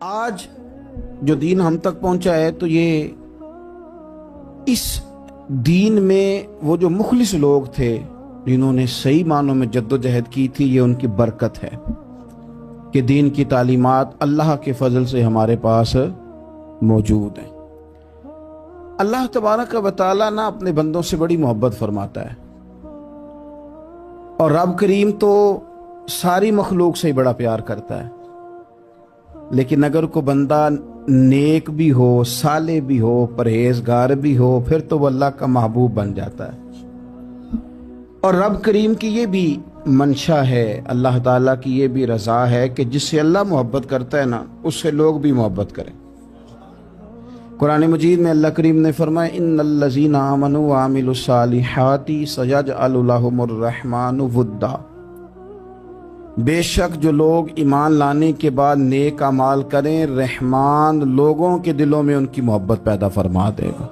آج جو دین ہم تک پہنچا ہے تو یہ اس دین میں وہ جو مخلص لوگ تھے جنہوں نے صحیح معنوں میں جد و جہد کی تھی، یہ ان کی برکت ہے کہ دین کی تعلیمات اللہ کے فضل سے ہمارے پاس موجود ہیں۔ اللہ تبارک و تعالیٰ نہ اپنے بندوں سے بڑی محبت فرماتا ہے، اور رب کریم تو ساری مخلوق سے ہی بڑا پیار کرتا ہے، لیکن اگر کوئی بندہ نیک بھی ہو، صالح بھی ہو، پرہیزگار بھی ہو، پھر تو وہ اللہ کا محبوب بن جاتا ہے۔ اور رب کریم کی یہ بھی منشا ہے، اللہ تعالیٰ کی یہ بھی رضا ہے کہ جس سے اللہ محبت کرتا ہے نا، اس سے لوگ بھی محبت کریں۔ قرآن مجید میں اللہ کریم نے فرمایا ان الذین آمنوا وعملوا الصالحات سیجعل لهم الرحمن ودا، بے شک جو لوگ ایمان لانے کے بعد نیک اعمال کریں، رحمان لوگوں کے دلوں میں ان کی محبت پیدا فرما دے گا۔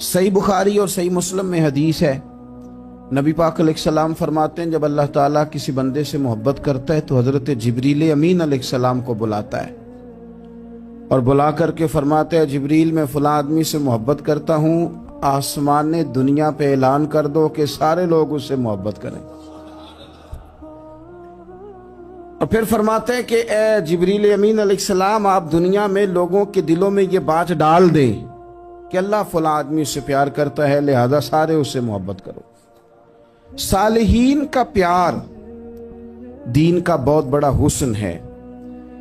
صحیح بخاری اور صحیح مسلم میں حدیث ہے، نبی پاک علیہ السلام فرماتے ہیں جب اللہ تعالیٰ کسی بندے سے محبت کرتا ہے تو حضرت جبریل امین علیہ السلام کو بلاتا ہے اور بلا کر کے فرماتے ہیں جبریل میں فلاں آدمی سے محبت کرتا ہوں، آسمان دنیا پہ اعلان کر دو کہ سارے لوگ اس سے محبت کریں۔ اور پھر فرماتے ہیں کہ اے جبریل امین علیہ السلام، آپ دنیا میں لوگوں کے دلوں میں یہ بات ڈال دیں کہ اللہ فلاں آدمی اس سے پیار کرتا ہے، لہذا سارے اس سے محبت کرو۔ صالحین کا پیار دین کا بہت بڑا حسن ہے۔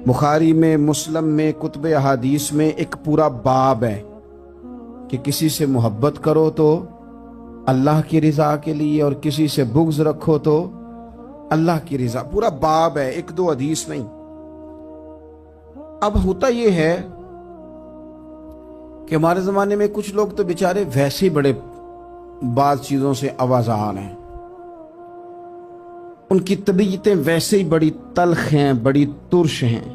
بخاری میں، مسلم میں، کتب احادیث میں ایک پورا باب ہے کہ کسی سے محبت کرو تو اللہ کی رضا کے لیے، اور کسی سے بغض رکھو تو اللہ کی رضا، پورا باب ہے، ایک دو حدیث نہیں۔ اب ہوتا یہ ہے کہ ہمارے زمانے میں کچھ لوگ تو بیچارے ویسے ہی بڑے بعض چیزوں سے آوازان ہیں، ان کی طبیعتیں ویسے ہی بڑی تلخ ہیں، بڑی ترش ہیں،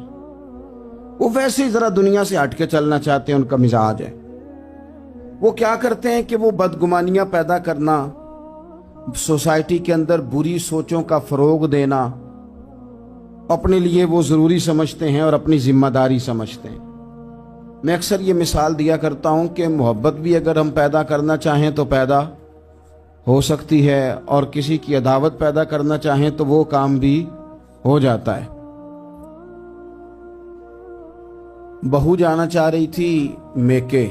وہ ویسے ہی ذرا دنیا سے ہٹ کے چلنا چاہتے ہیں، ان کا مزاج ہے۔ وہ کیا کرتے ہیں کہ وہ بدگمانیاں پیدا کرنا، سوسائٹی کے اندر بری سوچوں کا فروغ دینا اپنے لیے وہ ضروری سمجھتے ہیں اور اپنی ذمہ داری سمجھتے ہیں۔ میں اکثر یہ مثال دیا کرتا ہوں کہ محبت بھی اگر ہم پیدا کرنا چاہیں تو پیدا ہو سکتی ہے، اور کسی کی عداوت پیدا کرنا چاہیں تو وہ کام بھی ہو جاتا ہے۔ بہو جانا چاہ رہی تھی میکے،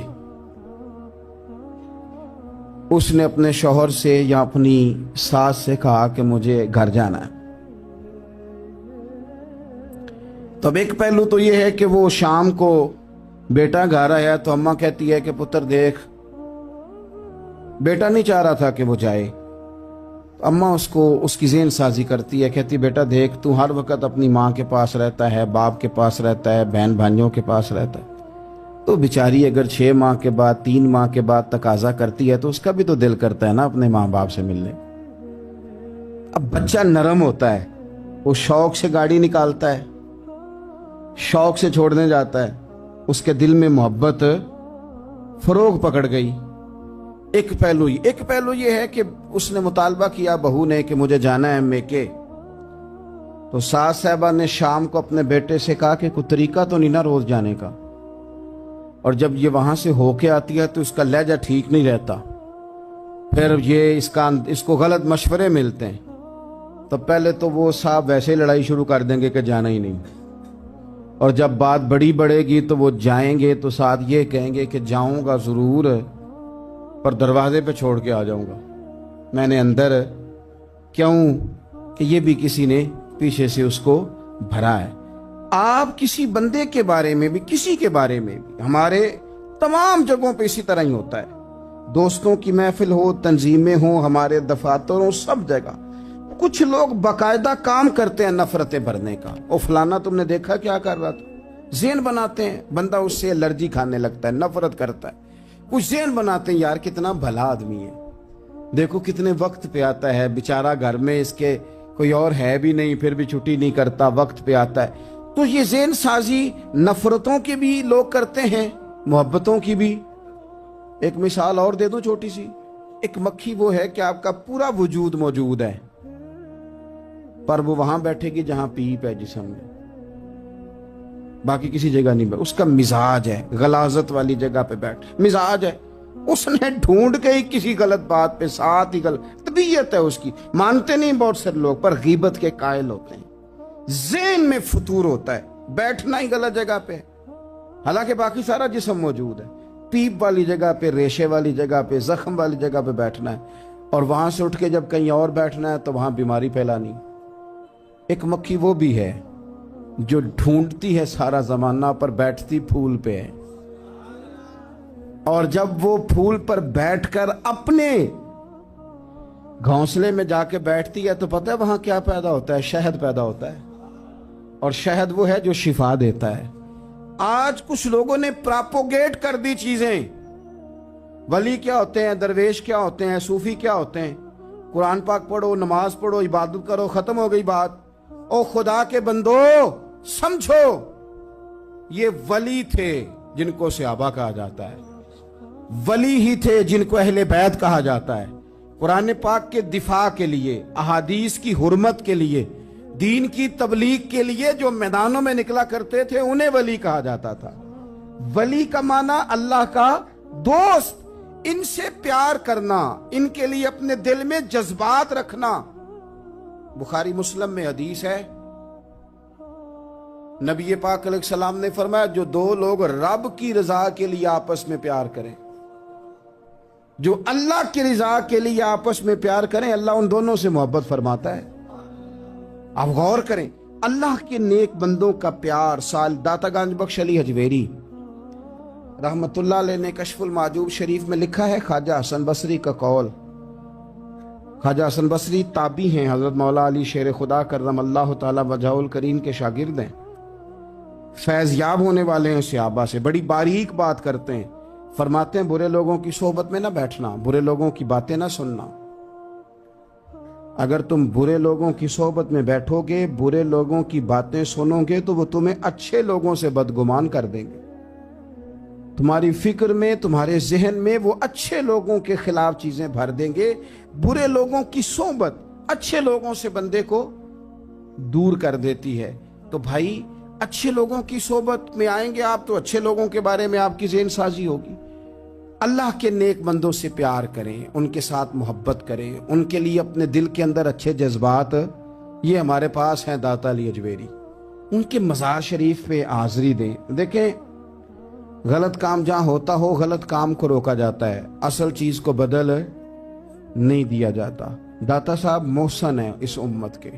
اس نے اپنے شوہر سے یا اپنی ساس سے کہا کہ مجھے گھر جانا ہے۔ تو اب ایک پہلو تو یہ ہے کہ وہ شام کو بیٹا گھر آیا تو اماں کہتی ہے کہ پتر دیکھ، بیٹا نہیں چاہ رہا تھا کہ وہ جائے، اماں اس کو اس کی ذہن سازی کرتی ہے، کہتی بیٹا دیکھ تو ہر وقت اپنی ماں کے پاس رہتا ہے، باپ کے پاس رہتا ہے، بہن بھائیوں کے پاس رہتا ہے، تو بیچاری اگر 6 ماہ کے بعد 3 ماہ کے بعد تقاضا کرتی ہے تو اس کا بھی تو دل کرتا ہے نا اپنے ماں باپ سے ملنے۔ اب بچہ نرم ہوتا ہے، وہ شوق سے گاڑی نکالتا ہے، شوق سے چھوڑنے جاتا ہے، اس کے دل میں محبت فروغ پکڑ گئی۔ ایک پہلو یہ ہے کہ اس نے مطالبہ کیا بہو نے کہ مجھے جانا ہے میکے، تو ساس صاحبہ نے شام کو اپنے بیٹے سے کہا کہ کوئی طریقہ تو نہیں نا روز جانے کا، اور جب یہ وہاں سے ہو کے آتی ہے تو اس کا لہجہ ٹھیک نہیں رہتا، پھر یہ اس کو غلط مشورے ملتے ہیں، تو پہلے تو وہ صاحب ویسے لڑائی شروع کر دیں گے کہ جانا ہی نہیں، اور جب بات بڑی بڑھے گی تو وہ جائیں گے تو ساتھ یہ کہیں گے کہ جاؤں گا ضرور پر دروازے پہ چھوڑ کے آ جاؤں گا، میں نے اندر کیوں کہ یہ بھی کسی نے پیچھے سے اس کو بھرا ہے۔ آپ کسی بندے کے بارے میں بھی، کسی کے بارے میں بھی، ہمارے تمام جگہوں پہ اسی طرح ہی ہوتا ہے، دوستوں کی محفل ہو، تنظیمیں ہوں، ہمارے دفاتر ہوں، سب جگہ کچھ لوگ باقاعدہ کام کرتے ہیں نفرتیں بھرنے کا۔ او فلانا تم نے دیکھا کیا کر رہا تھا، ذہن بناتے ہیں، بندہ اس سے الرجی کھانے لگتا ہے، نفرت کرتا ہے، کچھ ذہن بناتے ہیں یار کتنا بھلا آدمی ہے، دیکھو کتنے وقت پہ آتا ہے، بیچارہ گھر میں اس کے کوئی اور ہے بھی نہیں، پھر بھی چھٹی نہیں کرتا، وقت پہ آتا ہے۔ تو یہ ذہن سازی نفرتوں کی بھی لوگ کرتے ہیں، محبتوں کی بھی۔ ایک مثال اور دے دوں چھوٹی سی، ایک مکھی وہ ہے کہ آپ کا پورا وجود موجود ہے، پر وہ وہاں بیٹھے گی جہاں پیپ ہے جسم میں، باقی کسی جگہ نہیں اس کا مزاج ہے غلاظت والی جگہ پہ بیٹھ، مزاج ہے، اس نے ڈھونڈ کے ہی کسی غلط بات پہ ساتھ ہی غلط طبیعت ہے اس کی، مانتے نہیں بہت سے لوگ پر غیبت کے قائل ہوتے ہیں، ذہن میں فطور ہوتا ہے، بیٹھنا ہی غلط جگہ پہ، حالانکہ باقی سارا جسم موجود ہے، پیپ والی جگہ پہ، ریشے والی جگہ پہ، زخم والی جگہ پہ بیٹھنا ہے، اور وہاں سے اٹھ کے جب کہیں اور بیٹھنا ہے تو وہاں بیماری پھیلانی۔ ایک مکھی وہ بھی ہے جو ڈھونڈتی ہے سارا زمانہ پر بیٹھتی پھول پہ ہے، اور جب وہ پھول پر بیٹھ کر اپنے گھونسلے میں جا کے بیٹھتی ہے تو پتہ ہے وہاں کیا پیدا ہوتا ہے؟ شہد پیدا ہوتا ہے، اور شہد وہ ہے جو شفا دیتا ہے۔ آج کچھ لوگوں نے پراپوگیٹ کر دی چیزیں، ولی کیا ہوتے ہیں، درویش کیا ہوتے ہیں، صوفی کیا ہوتے ہیں، قرآن پاک پڑھو، نماز پڑھو، عبادت کرو، ختم ہو گئی بات۔ او خدا کے بندو سمجھو، یہ ولی تھے جن کو صحابہ کہا جاتا ہے، ولی ہی تھے جن کو اہل بیت کہا جاتا ہے، قرآن پاک کے دفاع کے لیے، احادیث کی حرمت کے لیے، دین کی تبلیغ کے لیے جو میدانوں میں نکلا کرتے تھے انہیں ولی کہا جاتا تھا۔ ولی کا معنی اللہ کا دوست، ان سے پیار کرنا، ان کے لیے اپنے دل میں جذبات رکھنا۔ بخاری مسلم میں حدیث ہے، نبی پاک علیہ السلام نے فرمایا جو دو لوگ رب کی رضا کے لیے آپس میں پیار کریں، جو اللہ کی رضا کے لیے آپس میں پیار کریں، اللہ ان دونوں سے محبت فرماتا ہے۔ آپ غور کریں، اللہ کے نیک بندوں کا پیار۔ سال داتا گنج بخش علی حجویری رحمت اللہ علیہ نے کشف المعجوب شریف میں لکھا ہے، خواجہ حسن بصری کا قول۔ خواجہ حسن بصری تابعی ہیں، حضرت مولا علی شیر خدا کرم اللہ تعالی وجہہ الکریم کے شاگرد ہیں، فیض یاب ہونے والے ہیں صحابہ سے، بڑی باریک بات کرتے ہیں، فرماتے ہیں برے لوگوں کی صحبت میں نہ بیٹھنا، برے لوگوں کی باتیں نہ سننا۔ اگر تم برے لوگوں کی صحبت میں بیٹھو گے، برے لوگوں کی باتیں سنو گے تو وہ تمہیں اچھے لوگوں سے بدگمان کر دیں گے، تمہاری فکر میں، تمہارے ذہن میں وہ اچھے لوگوں کے خلاف چیزیں بھر دیں گے۔ برے لوگوں کی صحبت اچھے لوگوں سے بندے کو دور کر دیتی ہے۔ تو بھائی اچھے لوگوں کی صحبت میں آئیں گے آپ تو اچھے لوگوں کے بارے میں آپ کی ذہن سازی ہوگی۔ اللہ کے نیک بندوں سے پیار کریں، ان کے ساتھ محبت کریں، ان کے لیے اپنے دل کے اندر اچھے جذبات، یہ ہمارے پاس ہیں داتا علی حجویری، ان کے مزار شریف پہ حاضری دیں۔ دیکھیں غلط کام جہاں ہوتا ہو غلط کام کو روکا جاتا ہے، اصل چیز کو بدل نہیں دیا جاتا۔ داتا صاحب محسن ہیں اس امت کے،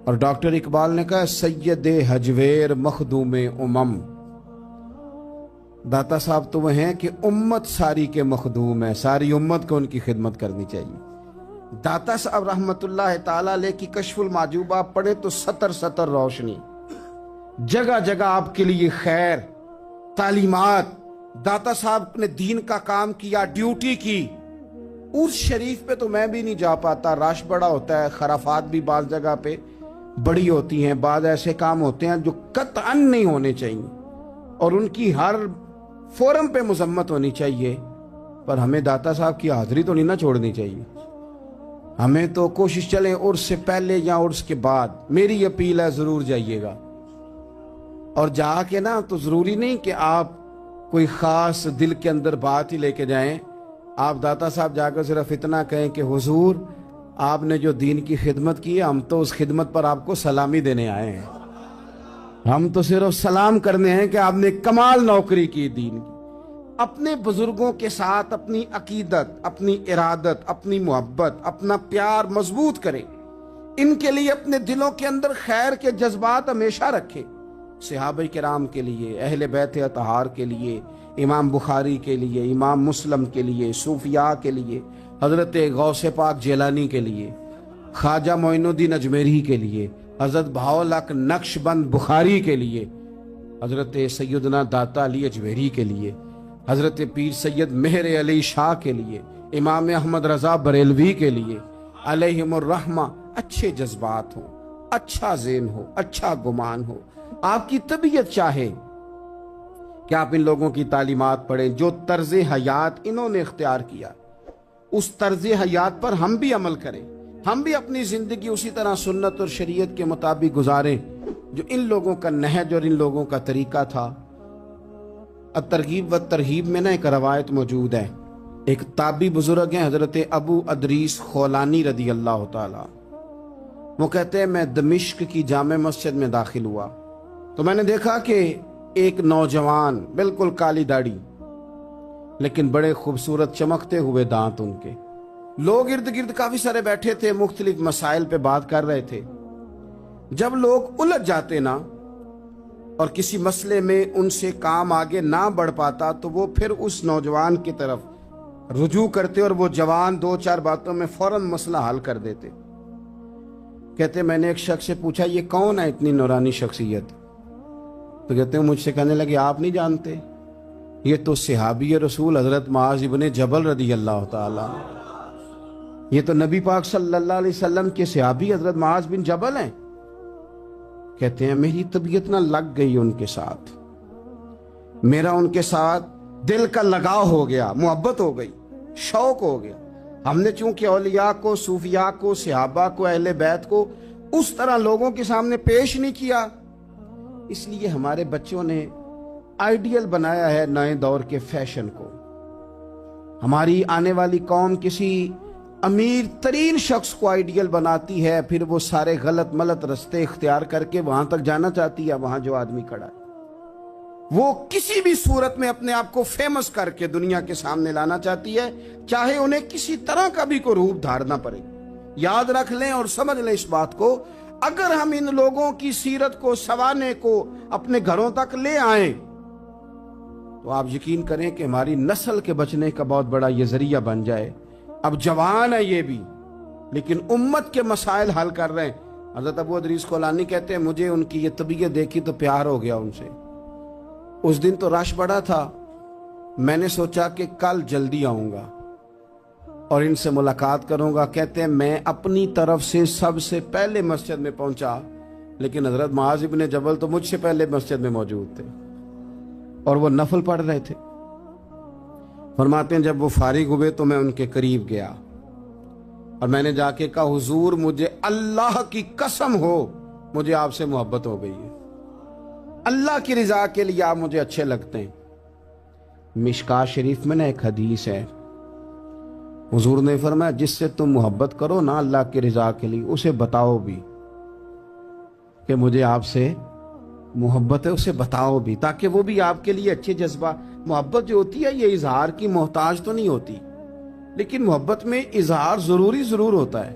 اور ڈاکٹر اقبال نے کہا سید حجویر مخدوم امم۔ داتا صاحب تو وہ ہیں کہ امت ساری کے مخدوم ہے، ساری امت کو ان کی خدمت کرنی چاہیے۔ داتا صاحب رحمت اللہ تعالی علیہ کی کشف المعجوب آپ پڑھیں تو سطر سطر روشنی، جگہ جگہ آپ کے لیے خیر، تعلیمات۔ داتا صاحب نے دین کا کام کیا، ڈیوٹی کی۔ اس شریف پہ تو میں بھی نہیں جا پاتا، رش بڑا ہوتا ہے، خرافات بھی بعض جگہ پہ بڑی ہوتی ہیں، بعض ایسے کام ہوتے ہیں جو قطعاً نہیں ہونے چاہیے اور ان کی ہر فورم پہ مذمت ہونی چاہیے، پر ہمیں داتا صاحب کی حاضری تو نہیں نہ چھوڑنی چاہیے۔ ہمیں تو کوشش چلیں عرس سے پہلے یا عرس کے بعد، میری اپیل ہے ضرور جائیے گا، اور جا کے نا تو ضروری نہیں کہ آپ کوئی خاص دل کے اندر بات ہی لے کے جائیں، آپ داتا صاحب جا کر صرف اتنا کہیں کہ حضور آپ نے جو دین کی خدمت کی ہے، ہم تو اس خدمت پر آپ کو سلامی دینے آئے ہیں، ہم تو صرف سلام کرنے ہیں کہ آپ نے کمال نوکری کی دین کی۔ اپنے بزرگوں کے ساتھ اپنی عقیدت، اپنی ارادت، اپنی محبت، اپنا پیار مضبوط کریں، ان کے لیے اپنے دلوں کے اندر خیر کے جذبات ہمیشہ رکھیں۔ صحابہ کرام کے لیے، اہل بیت اطہار کے لیے، امام بخاری کے لیے، امام مسلم کے لیے، صوفیاء کے لیے، حضرت غوث پاک جیلانی کے لیے، خواجہ معین الدین اجمیری کے لیے، حضرت بہاؤالحق نقش بند بخاری کے لیے، حضرت سیدنا داتا علی حجویری کے لیے، حضرت پیر سید مہر علی شاہ کے لیے، امام احمد رضا بریلوی کے لیے، علیہم الرحمہ۔ اچھے جذبات ہوں، اچھا ذہن ہو، اچھا گمان ہو، آپ کی طبیعت چاہے کہ آپ ان لوگوں کی تعلیمات پڑھیں، جو طرز حیات انہوں نے اختیار کیا اس طرز حیات پر ہم بھی عمل کریں، ہم بھی اپنی زندگی اسی طرح سنت اور شریعت کے مطابق گزاریں۔ جو ان لوگوں کا نہج اور ان لوگوں کا طریقہ تھا۔ الترغیب و ترہیب میں نا ایک روایت موجود ہے، ایک تابعی بزرگ ہیں حضرت ابو ادریس خولانی رضی اللہ تعالی، وہ کہتے ہیں میں دمشق کی جامع مسجد میں داخل ہوا تو میں نے دیکھا کہ ایک نوجوان، بالکل کالی داڑھی لیکن بڑے خوبصورت چمکتے ہوئے دانت ان کے، لوگ ارد گرد کافی سارے بیٹھے تھے، مختلف مسائل پہ بات کر رہے تھے۔ جب لوگ الجھ جاتے نا اور کسی مسئلے میں ان سے کام آگے نہ بڑھ پاتا تو وہ پھر اس نوجوان کی طرف رجوع کرتے اور وہ جوان دو چار باتوں میں فوراً مسئلہ حل کر دیتے۔ کہتے میں نے ایک شخص سے پوچھا یہ کون ہے اتنی نورانی شخصیت؟ تو کہتے ہیں مجھ سے کہنے لگے آپ نہیں جانتے، یہ تو صحابی رسول حضرت معاذ ابن جبل رضی اللہ تعالی، یہ تو نبی پاک صلی اللہ علیہ وسلم کے صحابی حضرت معاذ بن جبل ہیں۔ کہتے ہیں میری طبیعت نہ لگ گئی ان کے ساتھ، میرا ان کے ساتھ دل کا لگاؤ ہو گیا، محبت ہو گئی، شوق ہو گیا۔ ہم نے چونکہ اولیاء کو، صوفیاء کو، صحابہ کو، اہل بیت کو اس طرح لوگوں کے سامنے پیش نہیں کیا، اس لیے ہمارے بچوں نے آئیڈیل بنایا ہے نئے دور کے فیشن کو۔ ہماری آنے والی قوم کسی امیر ترین شخص کو آئیڈیل بناتی ہے، پھر وہ سارے غلط ملت رستے اختیار کر کے وہاں تک جانا چاہتی ہے، وہاں جو آدمی کھڑا ہے وہ کسی بھی صورت میں اپنے آپ کو فیمس کر کے دنیا کے سامنے لانا چاہتی ہے، چاہے انہیں کسی طرح کا بھی کوئی روپ دھارنا پڑے۔ یاد رکھ لیں اور سمجھ لیں اس بات کو، اگر ہم ان لوگوں کی سیرت کو، سوانے کو اپنے گھروں تک لے آئیں تو آپ یقین کریں کہ ہماری نسل کے بچنے کا بہت بڑا یہ ذریعہ بن جائے۔ اب جوان ہے یہ بھی، لیکن امت کے مسائل حل کر رہے ہیں۔ حضرت ابو ادریس خولانی کہتے ہیں مجھے ان کی یہ طبیعت دیکھی تو پیار ہو گیا ان سے۔ اس دن تو رش بڑا تھا، میں نے سوچا کہ کل جلدی آؤں گا اور ان سے ملاقات کروں گا۔ کہتے ہیں میں اپنی طرف سے سب سے پہلے مسجد میں پہنچا، لیکن حضرت معاذ ابن جبل تو مجھ سے پہلے مسجد میں موجود تھے اور وہ نفل پڑھ رہے تھے۔ فرماتے ہیں جب وہ فارغ ہوئے تو میں ان کے قریب گیا اور میں نے جا کے کہا حضور مجھے اللہ کی قسم ہو مجھے آپ سے محبت ہو گئی ہے، اللہ کی رضا کے لیے آپ مجھے اچھے لگتے ہیں۔ مشکاہ شریف میں نا ایک حدیث ہے، حضور نے فرمایا جس سے تم محبت کرو نا اللہ کی رضا کے لیے اسے بتاؤ بھی کہ مجھے آپ سے محبت ہے، اسے بتاؤ بھی تاکہ وہ بھی آپ کے لیے اچھے جذبہ۔ محبت جو ہوتی ہے یہ اظہار کی محتاج تو نہیں ہوتی، لیکن محبت میں اظہار ضرور ہوتا ہے،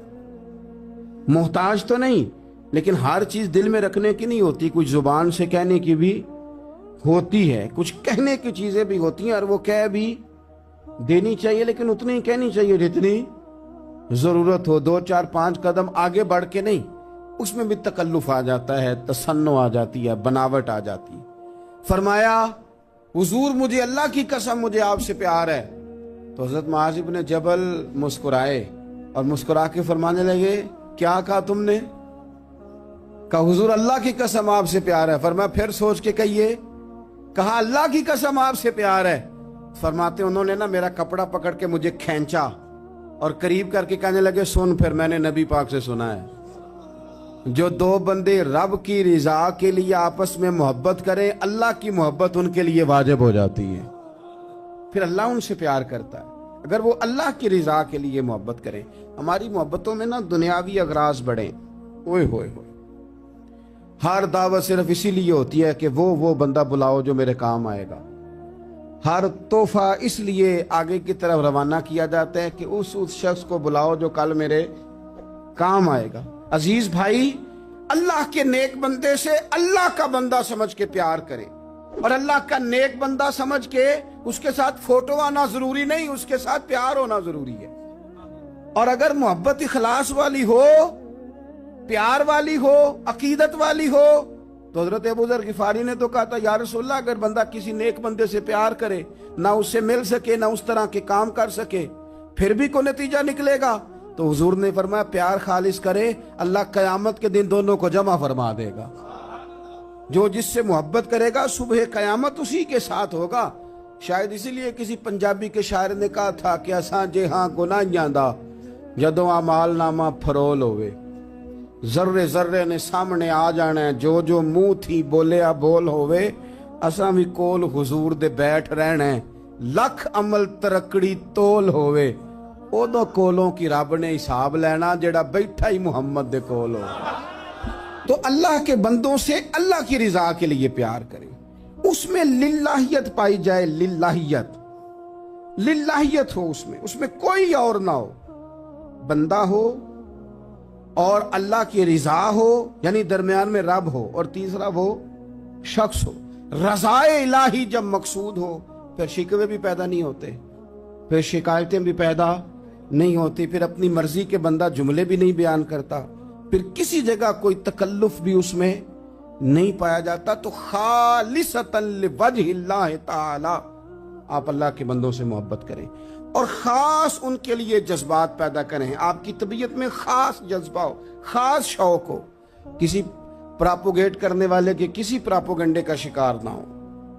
محتاج تو نہیں، لیکن ہر چیز دل میں رکھنے کی نہیں ہوتی، کچھ زبان سے کہنے کی بھی ہوتی ہے، کچھ کہنے کی چیزیں بھی ہوتی ہیں اور وہ کہہ بھی دینی چاہیے، لیکن اتنی ہی کہنی چاہیے جتنی ضرورت ہو، 2 4 5 قدم آگے بڑھ کے نہیں۔ اس میں بھی تکلف آ جاتا ہے، تصنع آ جاتی ہے، بناوٹ آ جاتی ہے۔ فرمایا حضور مجھے اللہ کی قسم مجھے آپ سے پیار ہے۔ تو حضرت معاذ بن جبل مسکرائے اور مسکرا کے فرمانے لگے کیا کہا تم نے؟ کہا حضور اللہ کی قسم آپ سے پیار ہے۔ فرمایا پھر سوچ کے کہیے۔ کہا اللہ کی قسم آپ سے پیار ہے۔ فرماتے انہوں نے نا میرا کپڑا پکڑ کے مجھے کھینچا اور قریب کر کے کہنے لگے سن پھر میں نے نبی پاک سے سنا ہے جو 2 بندے رب کی رضا کے لیے آپس میں محبت کریں اللہ کی محبت ان کے لیے واجب ہو جاتی ہے، پھر اللہ ان سے پیار کرتا ہے اگر وہ اللہ کی رضا کے لیے محبت کریں۔ ہماری محبتوں میں نا دنیاوی اغراض بڑھیں، اوئے ہوئے ہوئے، ہر دعوت صرف اسی لیے ہوتی ہے کہ وہ بندہ بلاؤ جو میرے کام آئے گا، ہر تحفہ اس لیے آگے کی طرف روانہ کیا جاتا ہے کہ اس شخص کو بلاؤ جو کل میرے کام آئے گا۔ عزیز بھائی اللہ کے نیک بندے سے اللہ کا بندہ سمجھ کے پیار کرے، اور اللہ کا نیک بندہ سمجھ کے اس کے ساتھ فوٹو آنا ضروری نہیں، اس کے ساتھ پیار ہونا ضروری ہے۔ اور اگر محبت اخلاص والی ہو، پیار والی ہو، عقیدت والی ہو، تو حضرت ابو ذر غفاری نے تو کہا تھا یا رسول اللہ اگر بندہ کسی نیک بندے سے پیار کرے نہ اس سے مل سکے نہ اس طرح کے کام کر سکے پھر بھی کوئی نتیجہ نکلے گا، تو حضور نے فرمایا پیار خالص کرے اللہ قیامت کے دن دونوں کو جمع فرما دے گا۔ جو جس سے محبت کرے گا صبح قیامت اسی کے ساتھ ہوگا۔ شاید اسی لیے کسی پنجابی کے شاعر نے کہا تھا کہ اساں جے ہاں گناہیاں دا جدوں اعمال نامہ فرول ہوئے، ذرے ذرے نے سامنے آ جانا ہے, جو جو منہ تھی بولیا بول ہووے, اساں بھی کول حضور دے بیٹھ رہنا ہے. لکھ عمل ترکڑی تول ہووے, اودوں کولوں کی رب نے حساب لینا جڑا بیٹھا ہی محمد دے کول ہو. تو اللہ کے بندوں سے اللہ کی رضا کے لیے پیار کریں, اس میں للہیت پائی جائے, للہیت ہو اس میں کوئی اور نہ ہو, بندہ ہو اور اللہ کی رضا ہو, یعنی درمیان میں رب ہو, اور تیسرا وہ شخص ہو. رضا الہی جب مقصود ہو پھر شکوے بھی پیدا نہیں ہوتے, پھر شکایتیں بھی پیدا نہیں ہوتی, پھر اپنی مرضی کے بندہ جملے بھی نہیں بیان کرتا, پھر کسی جگہ کوئی تکلف بھی اس میں نہیں پایا جاتا. تو خالصتا لوجہ اللہ تعالی آپ اللہ کے بندوں سے محبت کریں اور خاص ان کے لیے جذبات پیدا کریں. آپ کی طبیعت میں خاص جذبہ ہو, خاص شوق ہو, کسی پراپوگیٹ کرنے والے کے کسی پراپوگنڈے کا شکار نہ ہو.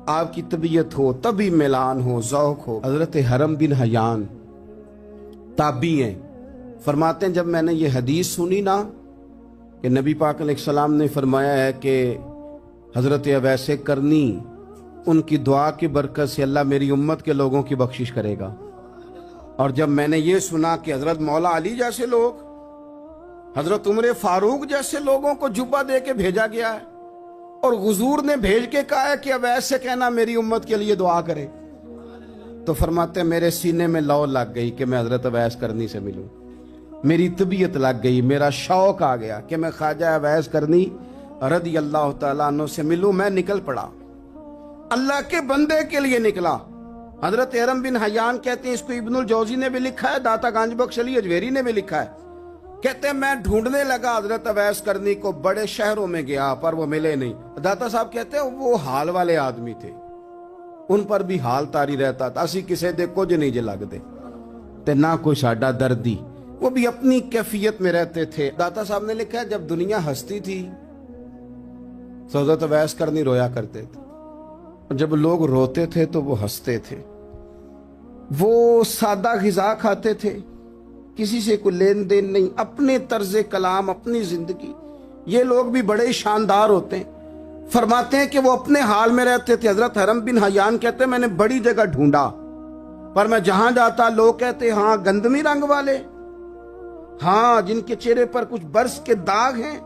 آپ کی طبیعت ہو, طبی میلان ہو, ذوق ہو. حضرت حرم بن حیان تابعی ہیں, فرماتے ہیں جب میں نے یہ حدیث سنی نا کہ نبی پاک علیہ السلام نے فرمایا ہے کہ حضرت اویس کرنی ان کی دعا کی برکت سے اللہ میری امت کے لوگوں کی بخشش کرے گا, اور جب میں نے یہ سنا کہ حضرت مولا علی جیسے لوگ, حضرت عمر فاروق جیسے لوگوں کو جبہ دے کے بھیجا گیا ہے, اور حضور نے بھیج کے کہا ہے کہ اویس سے کہنا میری امت کے لیے دعا کرے, تو فرماتے ہیں میرے سینے میں لو لگ گئی کہ میں حضرت اویس کرنی سے ملوں, میری طبیعت لگ گئی, میرا شوق آ گیا کہ میں خواجہ اویس کرنی رضی اللہ تعالیٰ عنہ سے ملوں. میں نکل پڑا, اللہ کے بندے کے لیے نکلا. حضرت حرم بن حیان کہتے ہیں, اس کو ابن الجوزی نے بھی لکھا ہے, داتا گنج بخش علی اجویری نے بھی لکھا ہے, کہتے ہیں میں ڈھونڈنے لگا حضرت اویس کرنی کو, بڑے شہروں میں گیا پر وہ ملے نہیں. داتا صاحب کہتے ہیں وہ حال والے آدمی تھے, ان پر بھی حال تاری رہتا تھا, اسی کسے دے کچھ نہیں جے لگتے تے نہ کوئی ساڈا دردی, وہ بھی اپنی کیفیت میں رہتے تھے. داتا صاحب نے لکھا ہے جب دنیا ہستی تھی حضرت اویس کرنی رویا کرتے تھے, جب لوگ روتے تھے تو وہ ہنستے تھے. وہ سادہ غذا کھاتے تھے, کسی سے کوئی لین دین نہیں, اپنے طرز کلام, اپنی زندگی. یہ لوگ بھی بڑے شاندار ہوتے ہیں. فرماتے ہیں کہ وہ اپنے حال میں رہتے تھے. حضرت حرم بن حیان کہتے ہیں میں نے بڑی جگہ ڈھونڈا, پر میں جہاں جاتا لوگ کہتے ہاں گندمی رنگ والے, ہاں جن کے چہرے پر کچھ برس کے داغ ہیں,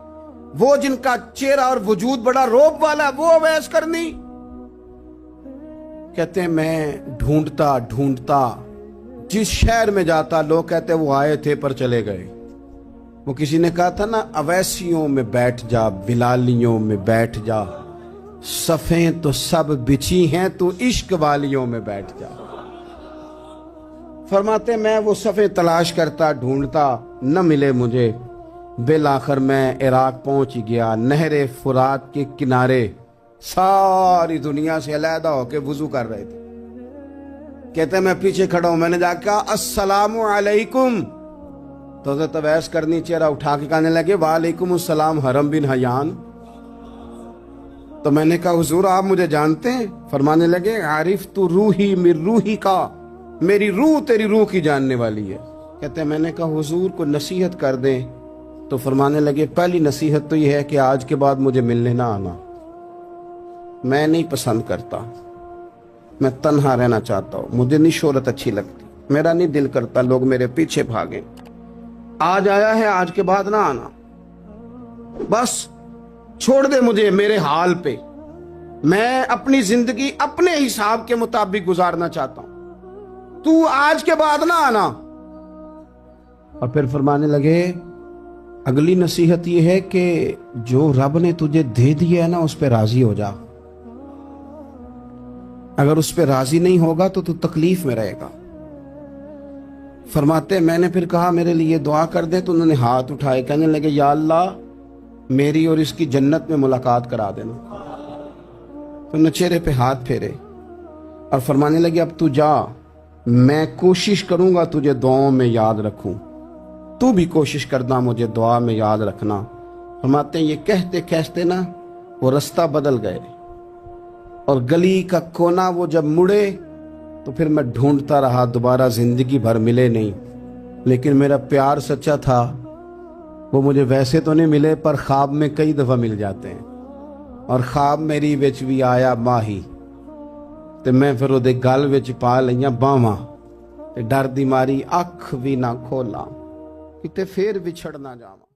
وہ جن کا چہرہ اور وجود بڑا روب والا, وہ اویس کرنی. کہتے ہیں میں ڈھونڈتا جس شہر میں جاتا لوگ کہتے وہ آئے تھے پر چلے گئے. وہ کسی نے کہا تھا نا, اویسیوں میں بیٹھ جا, بلالیوں میں بیٹھ جا, صفیں تو سب بچھی ہیں, تو عشق والیوں میں بیٹھ جا. فرماتے میں وہ صفیں تلاش کرتا, ڈھونڈتا, نہ ملے مجھے. بالآخر میں عراق پہنچ گیا, نہر فرات کے کنارے ساری دنیا سے علیحدہ ہو کے وضو کر رہے تھے. کہتے ہیں میں پیچھے کھڑا ہوں, میں نے جا کے کہا السلام علیکم, تو حضرت اویس کرنی چہرہ اٹھا کے کہنے لگے وعلیکم السلام حرم بن حیان. تو میں نے کہا حضور آپ مجھے جانتے ہیں؟ فرمانے لگے عارف تو روحی من روحی کا, میری روح تیری روح کی جاننے والی ہے. کہتے ہیں میں نے کہا حضور کو نصیحت کر دیں. تو فرمانے لگے پہلی نصیحت تو یہ ہے کہ آج کے بعد مجھے ملنے نہ آنا, میں نہیں پسند کرتا, میں تنہا رہنا چاہتا ہوں, مجھے نہیں شہرت اچھی لگتی, میرا نہیں دل کرتا لوگ میرے پیچھے بھاگیں. آج آیا ہے, آج کے بعد نہ آنا, بس چھوڑ دے مجھے میرے حال پہ, میں اپنی زندگی اپنے حساب کے مطابق گزارنا چاہتا ہوں, تو آج کے بعد نہ آنا. اور پھر فرمانے لگے اگلی نصیحت یہ ہے کہ جو رب نے تجھے دے دیا ہے نا اس پہ راضی ہو جا, اگر اس پہ راضی نہیں ہوگا تو تکلیف میں رہے گا. فرماتے میں نے پھر کہا میرے لیے دعا کر دے, تو انہوں نے ہاتھ اٹھائے, کہنے لگے یا اللہ میری اور اس کی جنت میں ملاقات کرا دینا. تو انہوں نے چہرے پہ ہاتھ پھیرے اور فرمانے لگے اب تو جا, میں کوشش کروں گا تجھے دعاؤں میں یاد رکھوں, تو بھی کوشش کرنا مجھے دعا میں یاد رکھنا. فرماتے ہیں یہ کہتے کہتے نا وہ رستہ بدل گئے, اور گلی کا کونا وہ جب مڑے تو پھر میں ڈھونڈتا رہا, دوبارہ زندگی بھر ملے نہیں, لیکن میرا پیار سچا تھا. وہ مجھے ویسے تو نہیں ملے پر خواب میں کئی دفعہ مل جاتے ہیں. اور خواب میری وچ بھی آیا ماہی تے میں پھر وہ گل وچ پا لئیاں باواں تے ڈر دی ماری اکھ بھی نہ کھولاں کتے پھر وچھڑ نہ جاواں.